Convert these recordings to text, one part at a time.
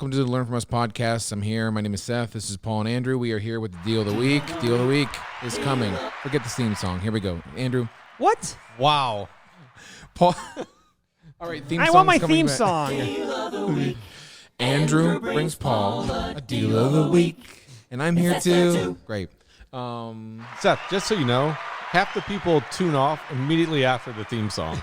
welcome to the Learn From Us podcast. I'm here. My name is Seth. This is Paul and Andrew. We are here with the Deal of the Week. Deal of the Week is coming. Forget the theme song. Here we go. Andrew. What? Wow. Paul. All right, theme song. I want my coming theme back. song. Andrew brings Paul a Deal of the Week. And I'm here too. Great. Seth, just so you know, half the people tune off immediately after the theme song.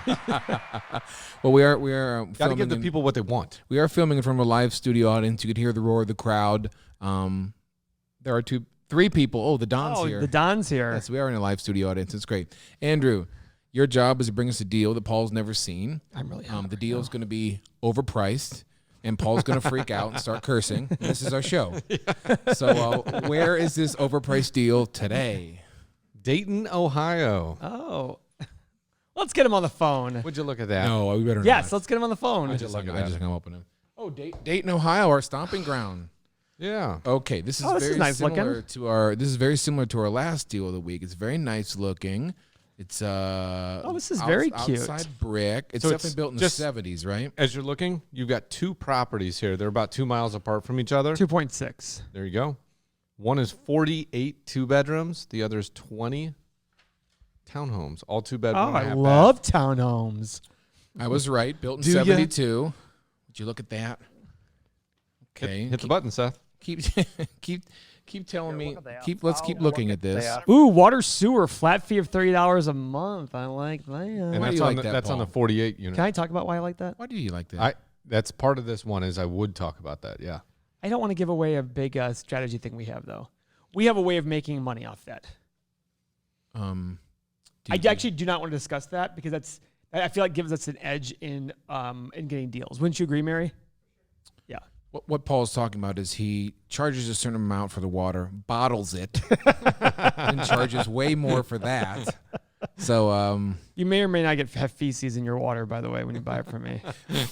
Well, we are Got to give the people what they want. We are filming in front of a live studio audience. You could hear the roar of the crowd. There are three people. Oh, the Don's here. The Don's here. Yes, we are in a live studio audience. It's great. Andrew, your job is to bring us a deal that Paul's never seen. I'm really the deal is going to be overpriced, and Paul's going to freak out and start cursing. This is our show. So where is this overpriced deal today? Dayton, Ohio. Oh. Let's get him on the phone. Would you look at that? No, we better Yes, not. let's get him on the phone. I just hung up on him. Oh, Dayton, Ohio, our stomping ground. Yeah. Okay, this is this is very nice similar looking. to our. This is very similar to our last deal of the week. It's very nice looking. It's this is very cute. Outside brick. It's So definitely it's built in just- the 70s, right? As you're looking, you've got two properties here. They're about 2 miles apart from each other. 2.6. There you go. One is 48 two-bedrooms. The other is 20 townhomes, all two-bedroom. Oh, and a I half love bath. I townhomes. was right. Built in Do ya? 72. Would you look at that? Okay. Hit the button, Seth. Keep telling me. Let's keep looking at this. Ooh, water sewer, flat fee of $30 a month. I like that. And Why do that's, you on, like the, that, that's on the Paul? 48 unit. Can I talk about why I like that? Why do you like that? That's part of this one is I would talk about that, yeah. I don't want to give away a big strategy thing we have, though. We have a way of making money off that. I actually do not want to discuss that because I feel like gives us an edge in getting deals. Wouldn't you agree, Mary? Yeah. What Paul's talking about is he charges a certain amount for the water, bottles it, and charges way more for that. So You may or may not have feces in your water, by the way, when you buy it from me.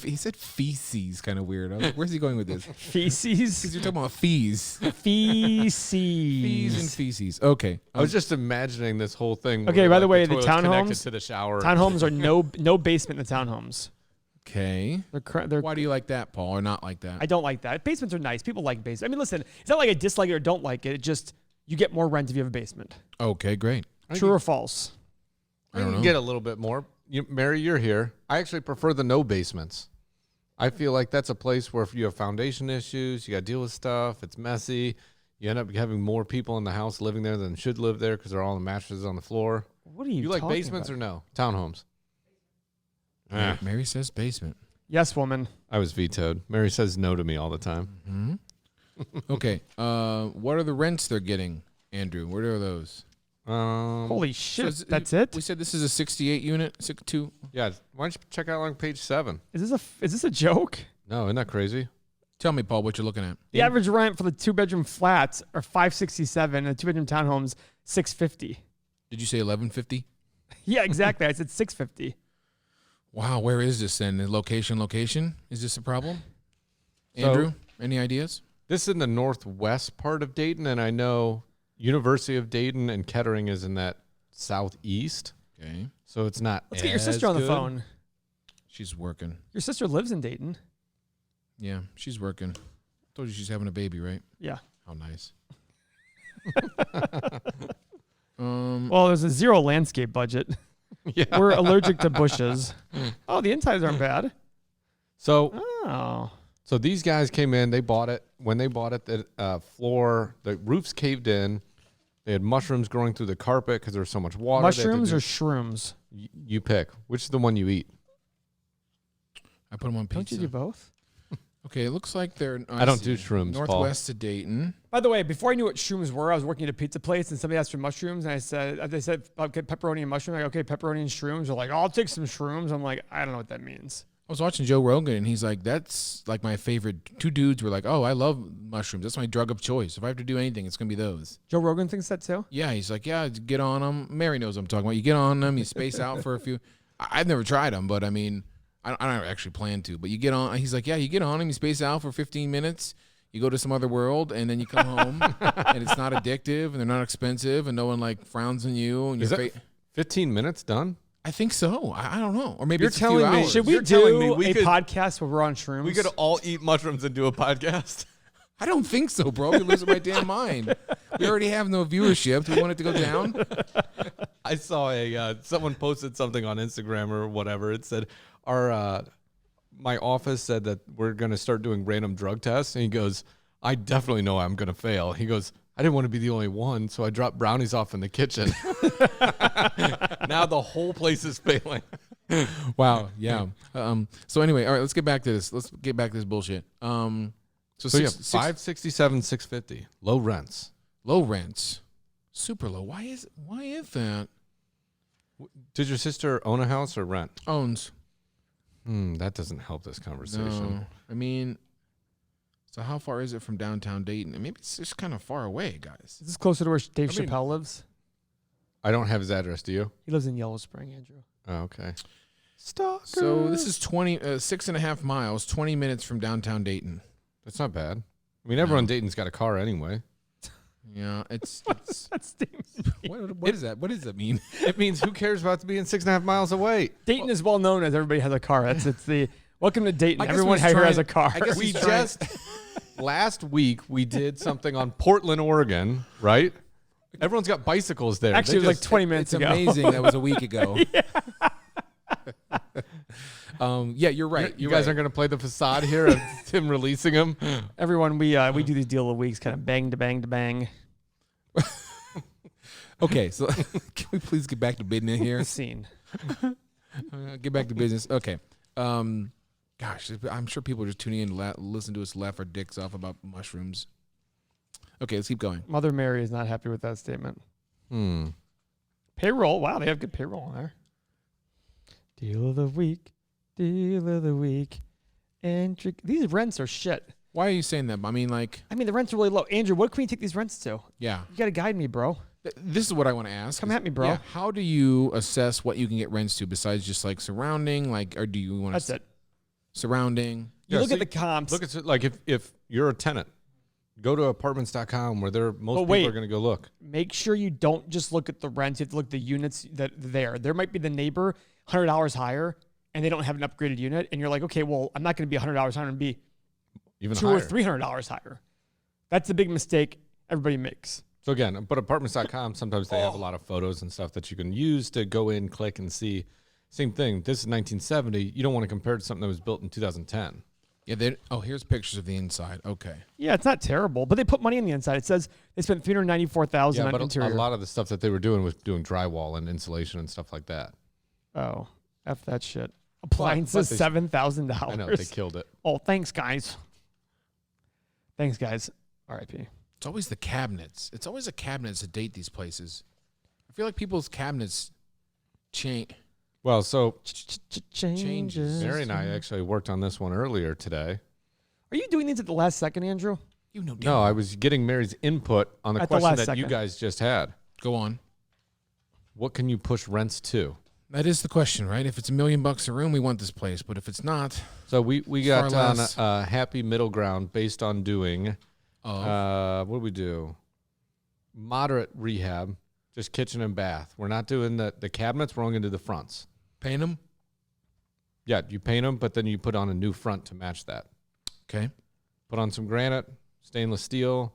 he said feces, kind of weird. I was like, where's he going with this? Feces? Because you're talking about fees. Feces. Fees and feces. Okay. I was just imagining this whole thing. Okay, where, by the way, the toilet's connected townhomes- to the shower. Townhomes are no basement in the townhomes. Okay. They're Why do you like that, Paul, or not like that? I don't like that. Basements are nice. People like basements. I mean, listen, it's not like I dislike it or don't like it. It just, you get more rent if you have a basement. Okay, great. True or false? I don't You know. get a little bit more. Mary, you're here. I actually prefer the no basements. I feel like that's a place where if you have foundation issues, you got to deal with stuff, it's messy. You end up having more people in the house living there than should live there because they're all on the mattresses on the floor. What are you You like talking basements about? or no? Townhomes. Mary says basement. Yes, woman. I was vetoed. Mary says no to me all the time. Okay. What are the rents they're getting, Andrew? What are those? Holy shit. So That's it? We said this is a 68 unit, 62. Yeah. Why don't you check out on page 7? Is this a joke? No, isn't that crazy? Tell me, Paul, what you're looking at. The average rent for the 2-bedroom flats are $567 and the 2-bedroom townhomes $650. Did you say 1150? Yeah, exactly. I said $650. Wow, where is this then? The location? Is this a problem? So- Andrew, any ideas? This is in the northwest part of Dayton, and I know University of Dayton and Kettering is in that southeast. Okay. So it's not Let's get your as sister on the good. phone. She's working. Your sister lives in Dayton. Yeah, she's working. Told you she's having a baby, right? Yeah. How nice. Well, there's a zero landscape budget. Yeah. We're allergic to bushes. Oh, the insides aren't bad. So Oh. So these guys came in, they bought it. When they bought it, the roof's caved in. They had mushrooms growing through the carpet because there was so much water. Mushrooms or shrooms? You pick. Which is the one you eat? I put them on pizza. Don't you do both? Okay, it looks like they're... I don't do shrooms, Paul. Northwest of Dayton. By the way, before I knew what shrooms were, I was working at a pizza place and somebody asked for mushrooms and they said, okay, pepperoni and mushroom. I'm like, okay, pepperoni and shrooms. They're like, oh, I'll take some shrooms. I'm like, I don't know what that means. I was watching Joe Rogan, and he's like, that's like my favorite. Two dudes were like, oh, I love mushrooms. That's my drug of choice. If I have to do anything, it's going to be those. Joe Rogan thinks that too? Yeah, he's like, yeah, get on them. Mary knows what I'm talking about. You get on them, you space out for a few. I've never tried them, but I mean, I don't actually plan to. But you get on. He's like, yeah, you get on them, you space out for 15 minutes. You go to some other world, and then you come home, and it's not addictive, and they're not expensive, and no one like frowns on you. And Is that 15 minutes done? I think so. I don't know. Or maybe You're it's a few telling me- hours. Should we You're telling me do we a could- podcast where we're on shrooms? We could all eat mushrooms and do a podcast. I don't think so, bro. You're losing my damn mind. We already have no viewership. Do we want it to go down? I saw someone posted something on Instagram or whatever. It said, my office said that we're going to start doing random drug tests. And he goes, I definitely know I'm going to fail. He goes, I didn't want to be the only one, so I dropped brownies off in the kitchen. Now the whole place is failing. Wow. Yeah. So anyway, all right, let's get back to this. Let's get back to this bullshit. So yeah, 567, 650. Low rents. Low rents. Super low. Why is that? Did your sister own a house or rent? Owns. That doesn't help this conversation. No. I mean, so how far is it from downtown Dayton? Maybe it's just kind of far away, guys. Is this closer to where Dave I mean- Chappelle lives? I don't have his address. Do you? He lives in Yellow Spring, Andrew. Oh, okay. Stalker. So this is 6.5 miles, 20 minutes from downtown Dayton. That's not bad. I mean, everyone in Dayton's got a car anyway. Yeah, it's That's what is that? What does that mean? It means who cares about being 6.5 miles away? Dayton is well known as everybody has a car. It's the welcome to Dayton. I guess Everyone we was here has trying- a car. I guess We he's trying- just last week we did something on Portland, Oregon, right? Everyone's got bicycles there. Actually, it They was like just- 20 minutes It's ago. amazing. That was a week ago. Yeah, you're right. You guys aren't going to play the facade here of him releasing him. Everyone, we do these deal of weeks, kind of bang to bang to bang. Okay, so can we please get back to business here? Scene. Get back to business. Okay. Gosh, I'm sure people are just tuning in to listen to us laugh our dicks off about mushrooms. Okay, let's keep going. Mother Mary is not happy with that statement. Payroll. Wow, they have good payroll on there. Deal of the week. Deal of the week. And these rents are shit. Why are you saying that? I mean, like, The rents are really low. Andrew, what can we take these rents to? yeah. You got to guide me, bro. This is what I want to ask. Come at me, bro. Yeah, how do you assess what you can get rents to besides just like surrounding? Like, or do you want That's to it. surrounding? You look so at the comps. Look at like if you're a tenant, go to apartments.com where most people wait. are going to go look. Make sure you don't just look at the rents. You have to look at the units that are there. There might be the neighbor $100 higher, and they don't have an upgraded unit, and you're like, okay, well, I'm not going to be $100 higher. I'm going to be Even $200 higher. or $300 higher. That's the big mistake everybody makes. So again, but apartments.com, sometimes they have a lot of photos and stuff that you can use to go in, click, and see. Same thing. This is 1970. You don't want to compare it to something that was built in 2010. Yeah. Here's pictures of the inside. Okay. Yeah, it's not terrible, but they put money on the inside. It says they spent $394,000 Yeah, on but interior. a lot of the stuff that they were doing was doing drywall and insulation and stuff like that. Oh, F that shit. Appliances, they- $7,000. I know, they killed it. Oh, thanks, guys. Thanks, guys. R.I.P. It's always the cabinets. It's always the cabinets that date these places. I feel like people's cabinets change. Well, so Changes. Mary and I actually worked on this one earlier today. Are you doing these at the last second, Andrew? You know. No, I was getting Mary's input on the At the question last that you second. guys just had. Go on. What can you push rents to? That is the question, right? If it's $1 million a room, we want this place. But if it's not, So we got far on less. a happy middle ground based on doing, what do we do? Moderate rehab, just kitchen and bath. We're not doing the cabinets. We're only going to do the fronts. paying them. Yeah, you paint them, but then you put on a new front to match that. Okay. Put on some granite, stainless steel,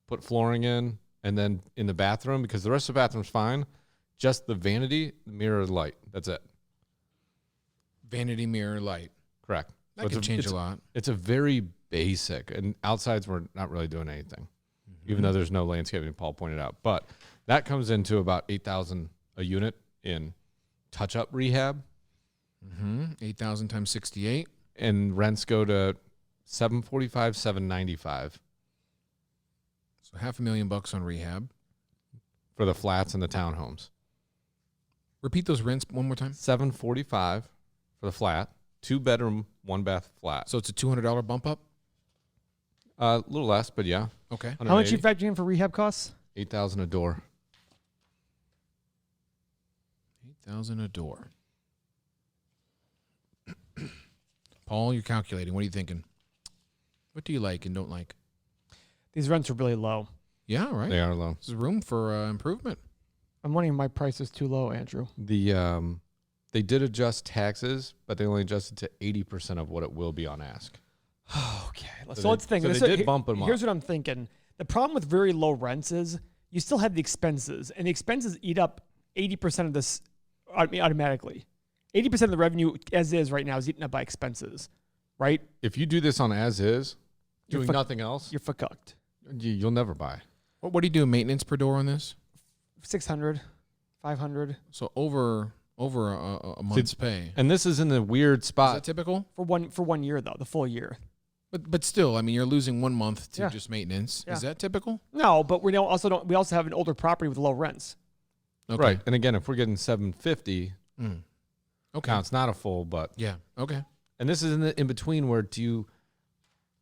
put flooring in, and then in the bathroom, because the rest of the bathroom's fine, just the vanity, mirror, light. That's it. Vanity mirror light. Correct. That could change a lot. It's a very basic, and outsides we're not really doing anything, even though there's no landscaping, Paul pointed out. But that comes into about $8,000 a unit in touch-up rehab, 8,000 times 68. and rents go to $745, $795 So $500,000 on rehab. for the flats and the townhomes. Repeat those rents one more time. $745 for the flat, 2-bedroom, 1-bath flat. So it's a $200 bump up. A little less, but yeah. Okay. How much you 180. factoring in for rehab costs? $8,000 a door. 8,000 a door. Paul, you're calculating. What are you thinking? What do you like and don't like? These rents are really low. Yeah, right. They are low. There's room for improvement. I'm wondering if my price is too low, Andrew. The They did adjust taxes, but they only adjusted to 80% of what it will be on ask. Okay. So So let's think. they did bump them Here's up. what I'm thinking. The problem with very low rents is you still have the expenses, and the expenses eat up 80% of this automatically. 80% of the revenue as is right now is eaten up by expenses, right? If you do this on as is, doing nothing else, You're fucked. you'll never buy. What do you do maintenance per door on this? 600, 500 So over a month's pay. And this is in a weird Is spot. that typical? for 1 year though, the full year. But still, I mean, you're losing 1 month to Yeah. just maintenance. Yeah. Is that typical? No, but we also have an older property with low rents. Okay. Right. And again, if we're getting 750, Okay. now it's not a full, but Yeah. Okay. and this is in between where do you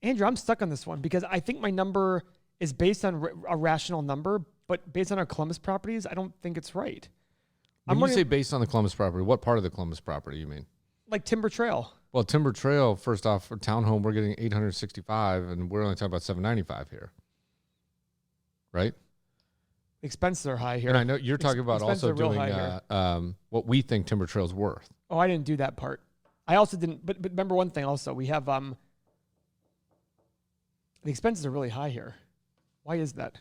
Andrew, I'm stuck on this one because I think my number is based on a rational number, but based on our Columbus properties, I don't think it's right. when I'm you wondering, say based on the Columbus property, what part of the Columbus property you mean? like Timber Trail. Well, Timber Trail, first off, for townhome, we're getting 865, and we're only talking about 795 here, right? The expenses are high here. And I know you're talking about expenses also are real doing high here. what we think Timber Trail's worth. Oh, I didn't do that part. I also didn't. But remember one thing. Also, we have the expenses are really high here. Why is that?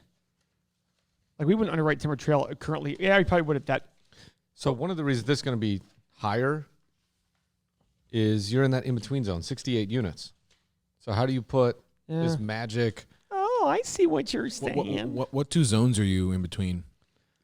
Like we wouldn't underwrite Timber Trail currently. Yeah, we probably would at that. So one of the reasons this is going to be higher is you're in that in-between zone, 68 units. So how do you put this magic? Oh, I see what you're What, saying. what two zones are you in between?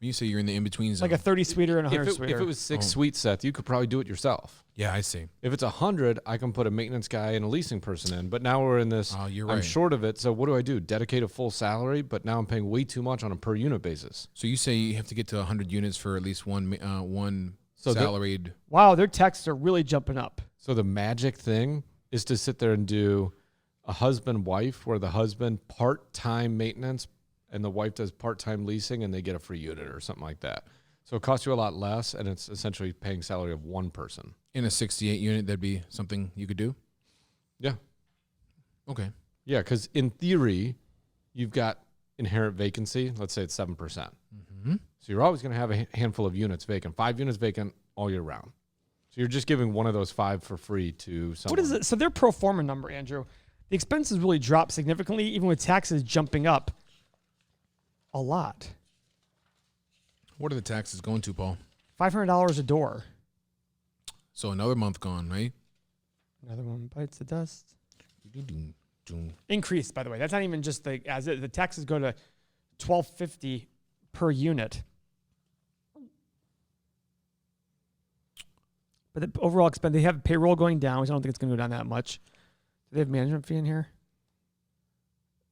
When you say you're in the in-between zone. Like a 30 suiter and a If 100 it, suiter. if it was 6 suite sets, you could probably do it yourself. Yeah, I see. If it's 100, I can put a maintenance guy and a leasing person in. But now we're in this. Oh, you're I'm right. short of it. So what do I do? Dedicate a full salary, but now I'm paying way too much on a per unit basis. So you say you have to get to 100 units for at least one So the- salaried. Wow, their taxes are really jumping up. So the magic thing is to sit there and do a husband-wife where the husband part-time maintenance and the wife does part-time leasing and they get a free unit or something like that. So it costs you a lot less and it's essentially paying salary of one person. In a 68 unit, that'd be something you could do? Yeah. Okay. Yeah, because in theory, you've got inherent vacancy. Let's say it's 7%. Mm-hmm. So you're always going to have a handful of units vacant, 5 units vacant all year round. So you're just giving one of those 5 for free to someone. What is it? So their pro forma number, Andrew, the expenses really drop significantly, even with taxes jumping up a lot. What are the taxes going to, Paul? $500 a door. So another month gone, right? Another one bites the dust. Doom. Increased, by the way. That's not even just the as it. The taxes go to $1,250 per unit. But the overall expense, they have payroll going down, which I don't think it's going to go down that much. Do they have management fee in here?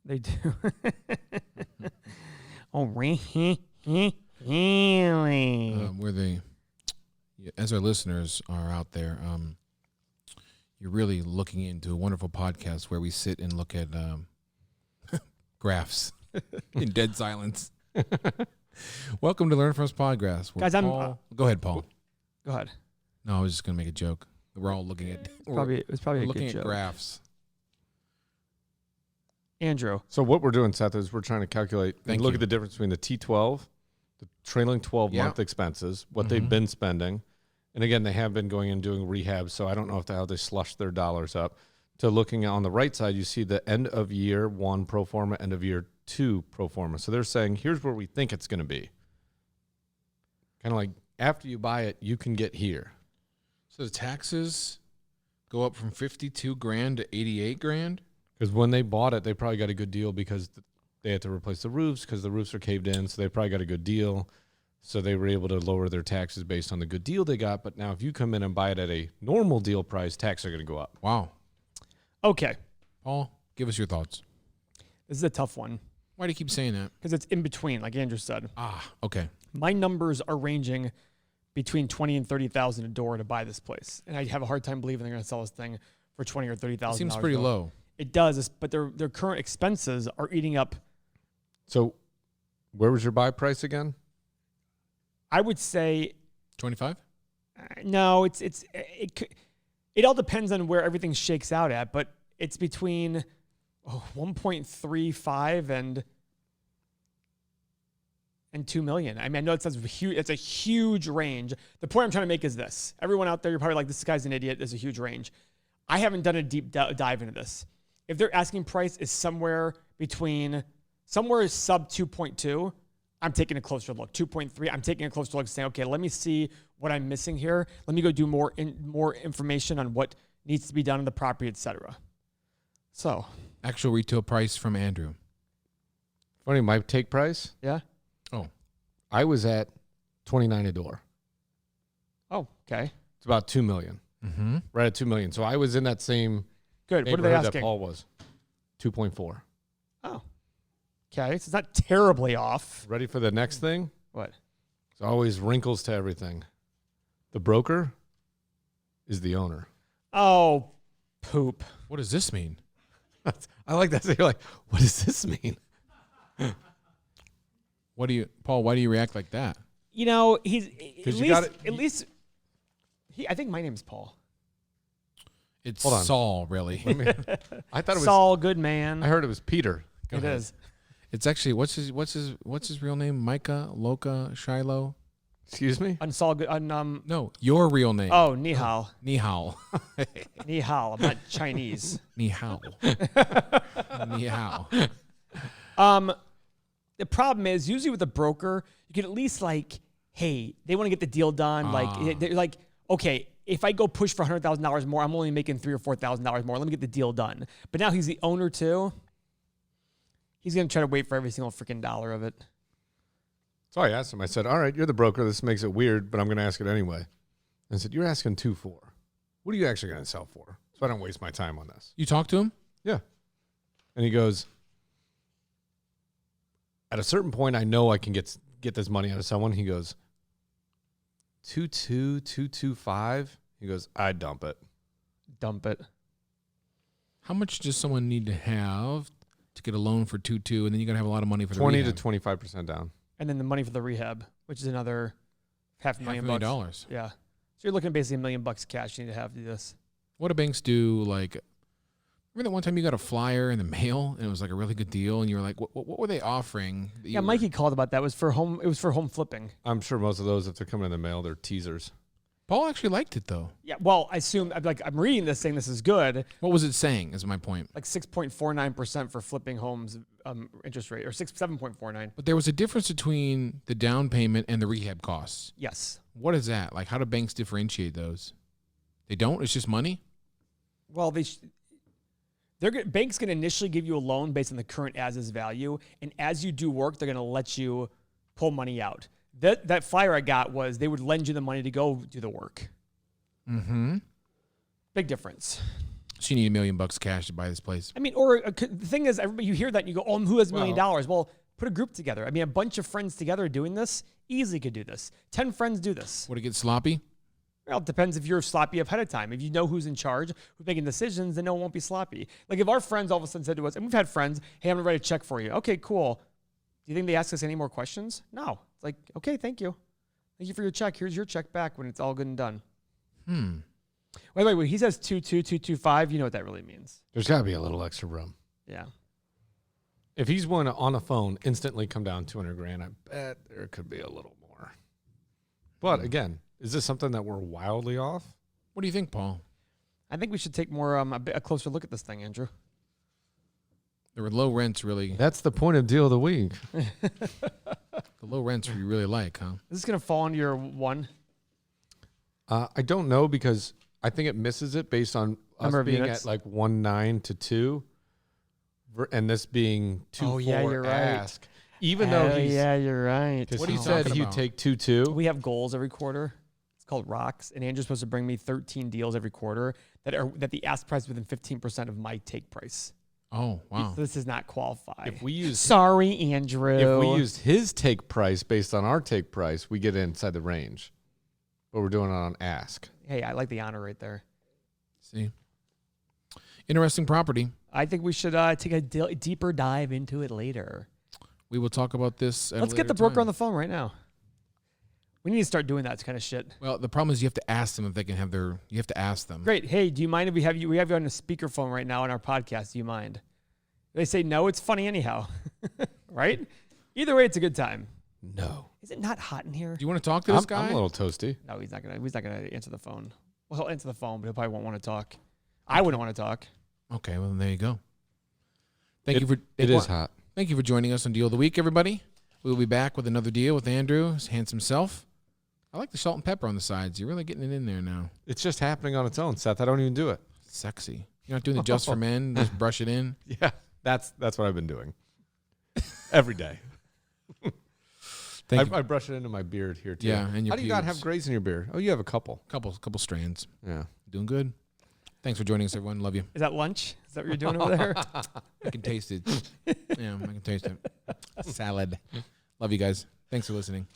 They do. Oh, really? Where they, as our listeners are out there, you're really looking into a wonderful podcast where we sit and look at graphs in dead silence. Welcome to Learn From Us Podcast. Guys, Go ahead, Paul. Go ahead. No, I was just gonna make a joke. We're all looking at It was probably a looking good at joke. graphs. Andrew, So what we're doing, Seth, is we're trying to calculate and Thank look you. at the difference between the T12, the trailing 12-month Yeah. expenses, what they've been spending. And again, they have been going and doing rehab, so I don't know how they slush their dollars up. To looking on the right side, you see the end of year 1 pro forma, end of year 2 pro forma. So they're saying, here's where we think it's going to be. Kind of like after you buy it, you can get here. So the taxes go up from 52 grand to 88 grand. Because when they bought it, they probably got a good deal because they had to replace the roofs because the roofs are caved in. So they probably got a good deal. So they were able to lower their taxes based on the good deal they got. But now if you come in and buy it at a normal deal price, taxes are going to go up. Wow. okay, Paul, give us your thoughts. this is a tough one Why do you keep saying that? because it's in between, like Andrew said. Okay. My numbers are ranging between 20 and 30,000 a door to buy this place, and I have a hard time believing they're going to sell this thing for 20 or 30,000. Seems pretty low. It does, but their current expenses are eating up. So where was your buy price again? I would say 25? no. It all depends on where everything shakes out at, but it's between 1.35 and and $2 million. I mean, I know it sounds huge. It's a huge range. The point I'm trying to make is this. Everyone out there, you're probably like, this guy's an idiot. There's a huge range. I haven't done a deep dive into this. If their asking price is somewhere sub 2.2, I'm taking a closer look. 2.3, I'm taking a closer look, saying, okay, let me see what I'm missing here. Let me go do more information on what needs to be done on the property, etc. So, Actual retail price from Andrew. Funny, my take price, yeah. Oh, I was at 29 a door. Oh, okay. It's about 2 million. mm-hmm. Right at 2 million. So I was in that same Good. What are they neighborhood that asking? Paul was. 2.4. Oh, okay. So it's not terribly off. Ready for the next thing? What? There's always wrinkles to everything. The broker is the owner. Oh, poop. What does this mean? I like that. So you're like, what does this mean? Paul, why do you react like that? You know, he's at you got it. least I think my name's Paul. It's Hold on. Saul, really. I thought it was Saul Goodman. I heard it was Peter. Go It ahead. is. It's actually what's his real name? Micah, Loka, Shiloh? Excuse me? On Saul Good No, your real name. Oh, Ni Hao. Ni hao. Ni Hao. I'm not Chinese. Ni hao. Ni hao. The problem is usually with a broker, you can at least like, hey, they want to get the deal done. Like they're like, okay, if I go push for $100,000 more, I'm only making $3,000 or $4,000 more. Let me get the deal done. But now he's the owner too. He's gonna try to wait for every single freaking dollar of it. So I asked him, I said, all right, you're the broker. This makes it weird, but I'm going to ask it anyway. I said, you're asking 2.4. What are you actually going to sell for? So I don't waste my time on this. You talked to him? Yeah. And he goes, at a certain point, I know I can get this money out of someone. He goes, 2.2, 2.25. He goes, I'd dump it. Dump it. How much does someone need to have to get a loan for 2.2, and then you got to have a lot of money for the 20 rehab? to 25% down. And then the money for the rehab, which is another $500,000 $500,000. Yeah. So you're looking at basically $1 million cash you need to have to do this. What do banks do? Like, remember that one time you got a flyer in the mail and it was like a really good deal, and you were like, what were they offering? Yeah, Mikey called about that. It was for home flipping. I'm sure most of those, if they're coming in the mail, they're teasers. Paul actually liked it though. Yeah, well, I assume I'm reading this saying this is good. What was it saying? Is my point. Like 6.49% for flipping homes interest rate, or 7.49. But there was a difference between the down payment and the rehab costs. Yes. What is that? Like, how do banks differentiate those? They don't? It's just money? Well, banks can initially give you a loan based on the current as-is value, and as you do work, they're going to let you pull money out. That flyer I got was they would lend you the money to go do the work. Mm-hmm. Big difference. So you need $1 million cash to buy this place. I mean, the thing is, everybody, you hear that and you go, oh, who has $1 million? Well, put a group together. I mean, a bunch of friends together doing this, easily could do this. 10 friends do this. Would it get sloppy? Well, it depends if you're sloppy ahead of time. If you know who's in charge, who's making decisions, then no one won't be sloppy. Like if our friends all of a sudden said to us, and we've had friends, hey, I'm going to write a check for you. Okay, cool. Do you think they ask us any more questions? No. It's like, okay, thank you. Thank you for your check. Here's your check back when it's all good and done. Wait. When he says 2.225, you know what that really means. There's got to be a little extra room. Yeah. If he's willing to, on the phone, instantly come down $200,000, I bet there could be a little more. But again, is this something that we're wildly off? What do you think, Paul? I think we should take more a closer look at this thing, Andrew. There were low rents really. That's the point of deal of the week. The low rents you really like, huh? Is this going to fall into your one? I don't know because I think it misses it based on us Number of being units. at like 1.9 to 2, and this being 2.4 Oh, yeah, you're right. ask. Even though he's, yeah, you're right. because What are he you said talking he'd about? take 2.2. We have goals every quarter. It's called Rocks, and Andrew's supposed to bring me 13 deals every quarter that the ask price within 15% of my take price. Oh, wow. So this does not qualify. If we use Sorry, Andrew. if we used his take price based on our take price, we get inside the range. But we're doing it on ask. Hey, I like the honor right there. See? Interesting property. I think we should take a deeper dive into it later. We will talk about this at Let's a get later the broker time. on the phone right now. We need to start doing that kind of shit. Well, the problem is you have to ask them if they can have their. You have to ask them. Great. Hey, do you mind if we have you on a speakerphone right now on our podcast? Do you mind? They say no. It's funny anyhow, right? Either way, it's a good time. No. Is it not hot in here? Do you want to talk to this guy? I'm a little toasty. No, he's not gonna answer the phone. Well, he'll answer the phone, but he probably won't want to talk. I wouldn't want to talk. Okay, well, then there you go. Thank It you for is hot. Thank you for joining us on Deal of the Week, everybody. We will be back with another deal with Andrew, his handsome self. I like the salt and pepper on the sides. You're really getting it in there now. It's just happening on its own, Seth. I don't even do it. Sexy. You're not doing the just for men. Just brush it in. Yeah, that's what I've been doing every day. I brush it into my beard here too. Yeah, and your How do you not pubes. have grays in your beard? Oh, you have a couple. Couple strands. Yeah. Doing good. Thanks for joining us, everyone. Love you. Is that lunch? Is that what you're doing over there? I can taste it. Yeah, I can taste it. Salad. Love you guys. Thanks for listening.